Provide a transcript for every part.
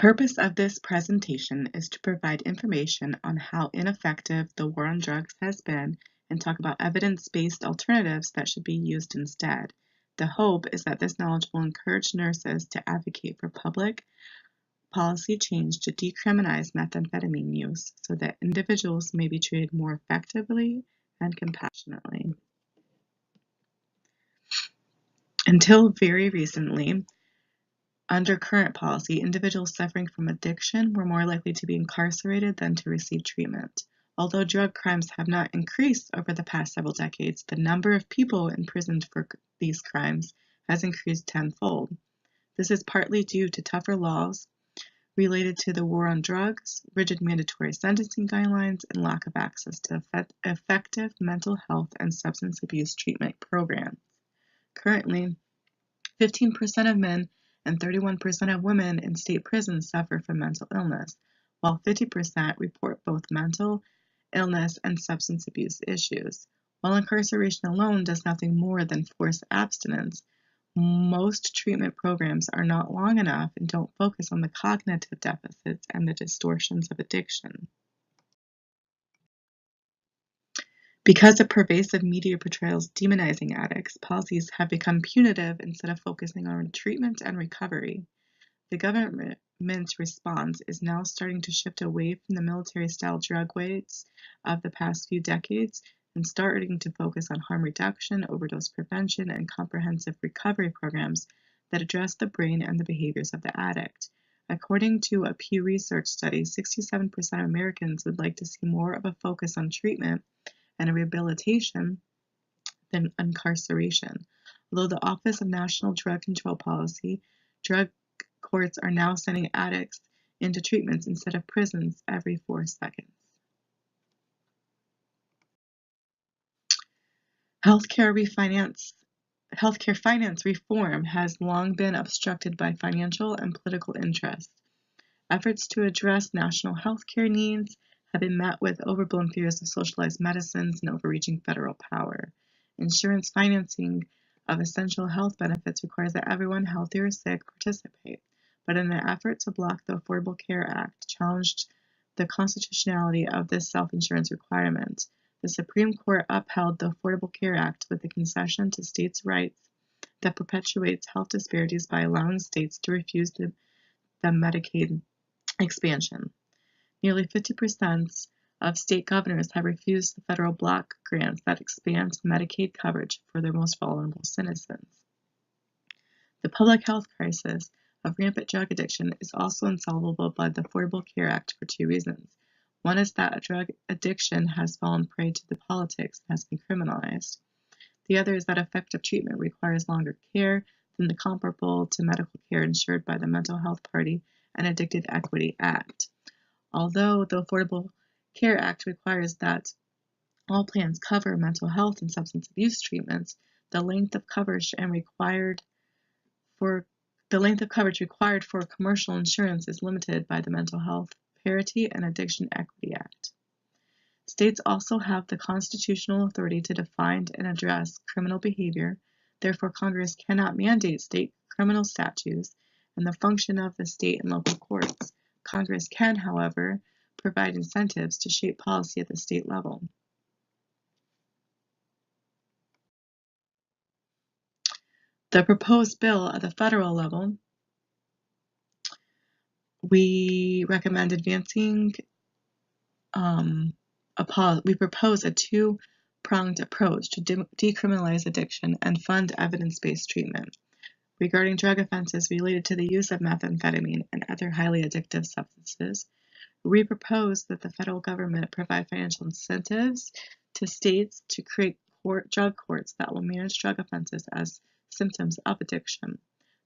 Purpose of this presentation is to provide information on how ineffective the war on drugs has been and talk about evidence-based alternatives that should be used instead. The hope is that this knowledge will encourage nurses to advocate for public policy change to decriminalize methamphetamine use so that individuals may be treated more effectively and compassionately. Until very recently, under current policy, individuals suffering from addiction were more likely to be incarcerated than to receive treatment. Although drug crimes have not increased over the past several decades, the number of people imprisoned for these crimes has increased tenfold. This is partly due to tougher laws related to the war on drugs, rigid mandatory sentencing guidelines, and lack of access to effective mental health and substance abuse treatment programs. Currently, 15% of men and 31% of women in state prisons suffer from mental illness, while 50% report both mental illness and substance abuse issues. While incarceration alone does nothing more than force abstinence, most treatment programs are not long enough and don't focus on the cognitive deficits and the distortions of addiction. Because of pervasive media portrayals demonizing addicts, policies have become punitive instead of focusing on treatment and recovery. The government's response is now starting to shift away from the military-style drug weights of the past few decades and starting to focus on harm reduction, overdose prevention, and comprehensive recovery programs that address the brain and the behaviors of the addict. According to a Pew Research study, 67% of Americans would like to see more of a focus on treatment and rehabilitation than incarceration. Although the Office of National Drug Control Policy, drug courts are now sending addicts into treatments instead of prisons every 4 seconds. Healthcare finance reform has long been obstructed by financial and political interests. Efforts to address national healthcare needs have been met with overblown fears of socialized medicines and overreaching federal power. Insurance financing of essential health benefits requires that everyone, healthy or sick, participate. But in an effort to block the Affordable Care Act, challenged the constitutionality of this self-insurance requirement. The Supreme Court upheld the Affordable Care Act with a concession to states' rights that perpetuates health disparities by allowing states to refuse the Medicaid expansion. Nearly 50% of state governors have refused the federal block grants that expand Medicaid coverage for their most vulnerable citizens. The public health crisis of rampant drug addiction is also unsolvable by the Affordable Care Act for 2 reasons. One is that drug addiction has fallen prey to the politics and has been criminalized. The other is that effective treatment requires longer care than the comparable to medical care ensured by the Mental Health Party and Addicted Equity Act. Although the Affordable Care Act requires that all plans cover mental health and substance abuse treatments, the length of coverage required for commercial insurance is limited by the Mental Health Parity and Addiction Equity Act. States also have the constitutional authority to define and address criminal behavior. Therefore, Congress cannot mandate state criminal statutes and the function of the state and local courts. Congress can, however, provide incentives to shape policy at the state level. The proposed bill at the federal level, we recommend advancing we propose a 2-pronged approach to decriminalize addiction and fund evidence-based treatment. Regarding drug offenses related to the use of methamphetamine and other highly addictive substances, we propose that the federal government provide financial incentives to states to create drug courts that will manage drug offenses as symptoms of addiction.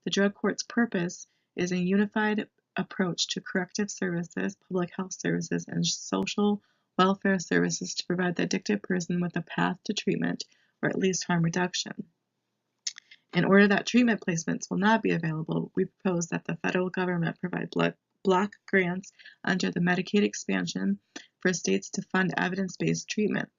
The drug court's purpose is a unified approach to corrective services, public health services, and social welfare services to provide the addicted person with a path to treatment or at least harm reduction. In order that treatment placements will not be available, we propose that the federal government provide block grants under the Medicaid expansion for states to fund evidence-based treatment.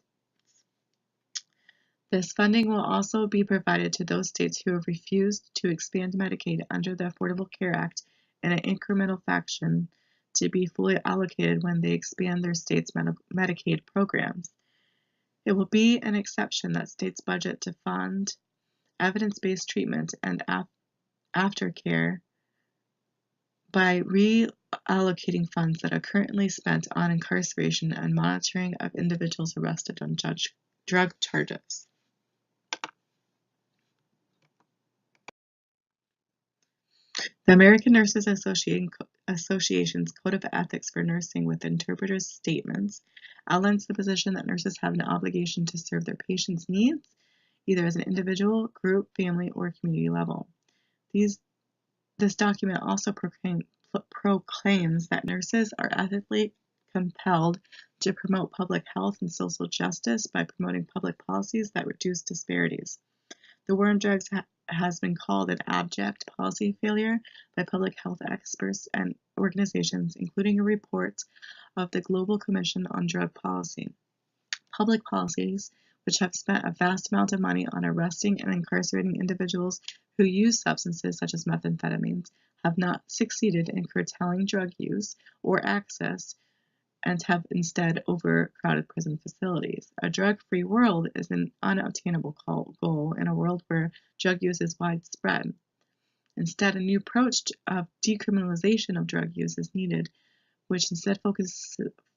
This funding will also be provided to those states who have refused to expand Medicaid under the Affordable Care Act in an incremental fashion to be fully allocated when they expand their state's Medicaid programs. It will be an exception that states budget to fund evidence-based treatment and aftercare by reallocating funds that are currently spent on incarceration and monitoring of individuals arrested on drug charges. The American Nurses Association's Code of Ethics for Nursing with Interpreters Statements outlines the position that nurses have an obligation to serve their patients' needs, either as an individual, group, family, or community level. This document also proclaims that nurses are ethically compelled to promote public health and social justice by promoting public policies that reduce disparities. The war on drugs has been called an abject policy failure by public health experts and organizations, including a report of the Global Commission on Drug Policy. Public policies, which have spent a vast amount of money on arresting and incarcerating individuals who use substances such as methamphetamines, have not succeeded in curtailing drug use or access and have instead overcrowded prison facilities. A drug-free world is an unattainable goal in a world where drug use is widespread. Instead, a new approach of decriminalization of drug use is needed, which instead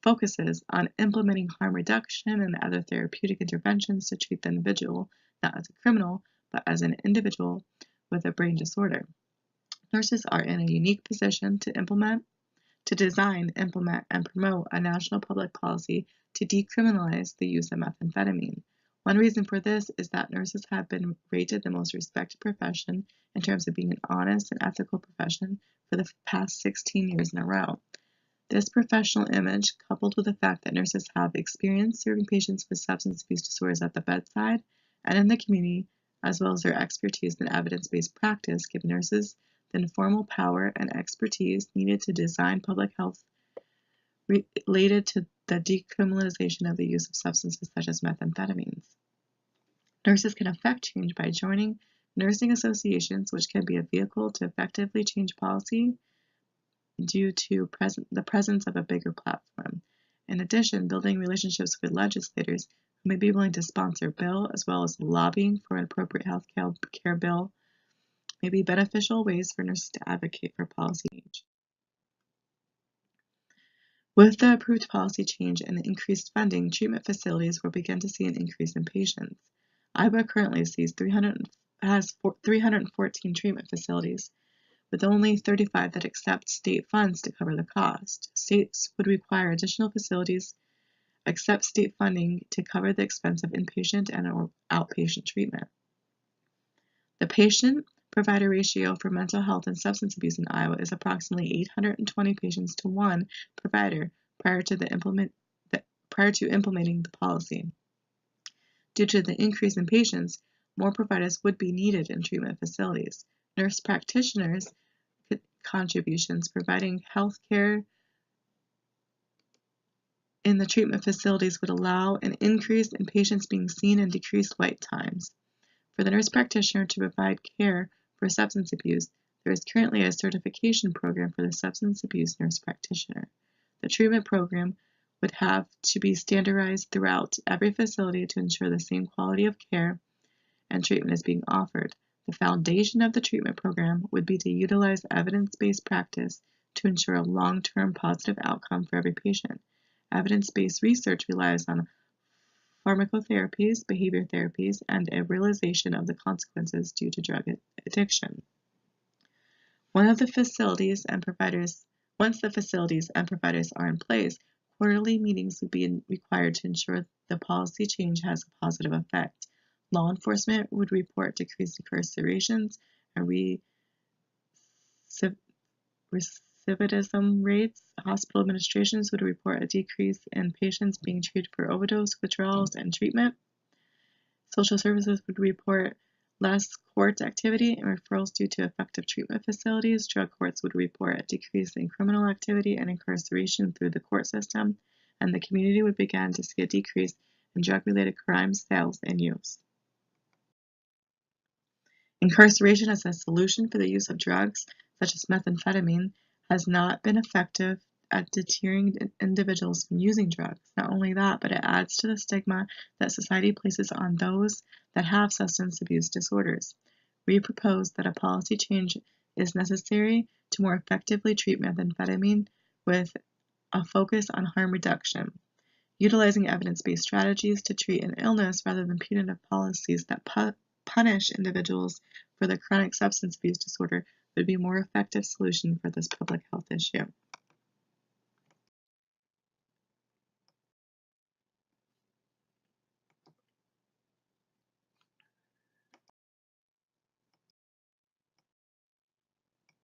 focuses on implementing harm reduction and other therapeutic interventions to treat the individual not as a criminal, but as an individual with a brain disorder. Nurses are in a unique position to design, implement, and promote a national public policy to decriminalize the use of methamphetamine. One reason for this is that nurses have been rated the most respected profession in terms of being an honest and ethical profession for the past 16 years in a row. This professional image, coupled with the fact that nurses have experience serving patients with substance abuse disorders at the bedside and in the community, as well as their expertise in evidence-based practice, give nurses the informal power and expertise needed to design public health related to the decriminalization of the use of substances such as methamphetamines. Nurses can affect change by joining nursing associations, which can be a vehicle to effectively change policy due to the presence of a bigger platform. In addition, building relationships with legislators who may be willing to sponsor a bill, as well as lobbying for an appropriate health care bill, may be beneficial ways for nurses to advocate for policy change. With the approved policy change and increased funding, treatment facilities will begin to see an increase in patients. Iowa currently has 314 treatment facilities, with only 35 that accept state funds to cover the cost. States would require additional facilities accept state funding to cover the expense of inpatient and outpatient treatment. The patient-provider ratio for mental health and substance abuse in Iowa is approximately 820 patients to 1 provider prior to implementing the policy. Due to the increase in patients, more providers would be needed in treatment facilities. Nurse practitioners' contributions providing health care in the treatment facilities would allow an increase in patients being seen and decreased wait times. For the nurse practitioner to provide care for substance abuse, there is currently a certification program for the substance abuse nurse practitioner. The treatment program would have to be standardized throughout every facility to ensure the same quality of care and treatment is being offered. The foundation of the treatment program would be to utilize evidence-based practice to ensure a long-term positive outcome for every patient. Evidence-based research relies on pharmacotherapies, behavior therapies, and a realization of the consequences due to drug addiction. Once the facilities and providers are in place, quarterly meetings would be required to ensure the policy change has a positive effect. Law enforcement would report decreased incarcerations and recidivism rates. Hospital administrations would report a decrease in patients being treated for overdose withdrawals and treatment. Social services would report less court activity and referrals due to effective treatment facilities. Drug courts would report a decrease in criminal activity and incarceration through the court system, and the community would begin to see a decrease in drug-related crimes, sales, and use. Incarceration as a solution for the use of drugs. such as methamphetamine, has not been effective at deterring individuals from using drugs. Not only that, but it adds to the stigma that society places on those that have substance abuse disorders. We propose that a policy change is necessary to more effectively treat methamphetamine with a focus on harm reduction, utilizing evidence-based strategies to treat an illness rather than punitive policies that punish individuals for their chronic substance abuse disorder would be a more effective solution for this public health issue.